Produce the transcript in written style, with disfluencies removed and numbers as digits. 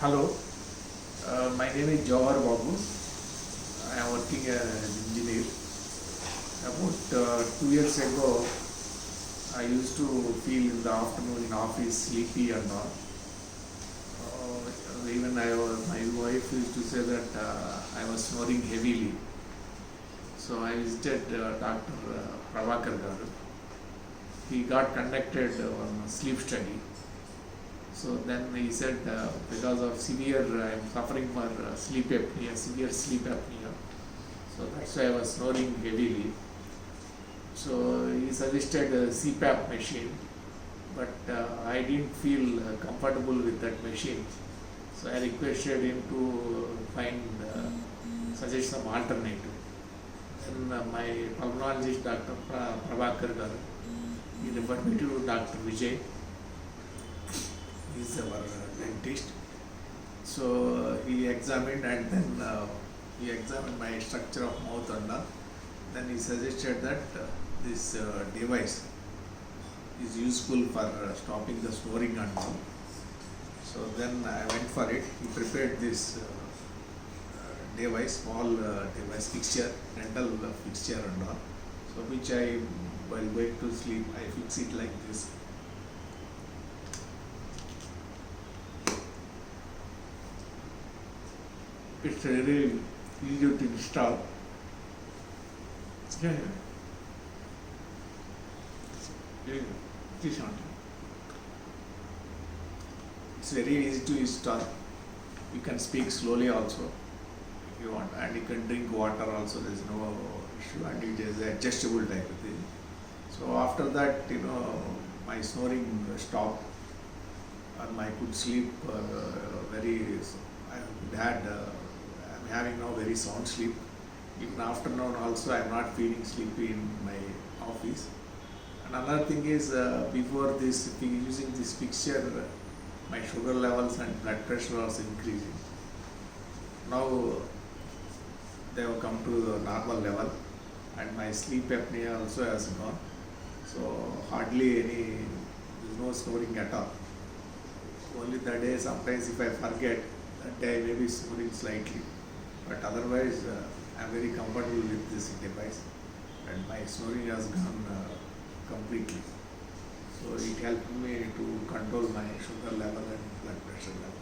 Hello, my name is Jawahar Babu. I am working as an engineer. About 2 years ago, I used to feel in the afternoon in office sleepy and all. Even my wife used to say that I was snoring heavily. So I visited Dr. Prabhakar garu. He got conducted on sleep study. So then he said, because of I am suffering for sleep apnea, severe sleep apnea. So that's why I was snoring heavily. So he suggested a CPAP machine, but I didn't feel comfortable with that machine. So I requested him to suggest some alternative. Then my pulmonologist, Dr. Prabhakar garu, he referred me to Dr. Vijay. He is our dentist. So he examined and then he examined my structure of mouth and all. Then he suggested that this device is useful for stopping the snoring and all. So then I went for it. He prepared this device, small device fixture, dental fixture and all. So which while going to sleep, I fix it like this. It's very easy to install. Yeah. It's very easy to install. You can speak slowly also if you want, and you can drink water also. There is no issue, and it is adjustable type of thing. So after that, my snoring stopped, and I could sleep I'm having now very sound sleep. Even afternoon also, I am not feeling sleepy in my office. And another thing is, before this, using this fixture, my sugar levels and blood pressure was increasing. Now they have come to the normal level, and my sleep apnea also has gone. So hardly there's no snoring at all. Only the day sometimes if I forget, that day I may be snoring slightly. But otherwise, I am very comfortable with this device, and my snoring has gone completely. So it helped me to control my sugar level and blood pressure level.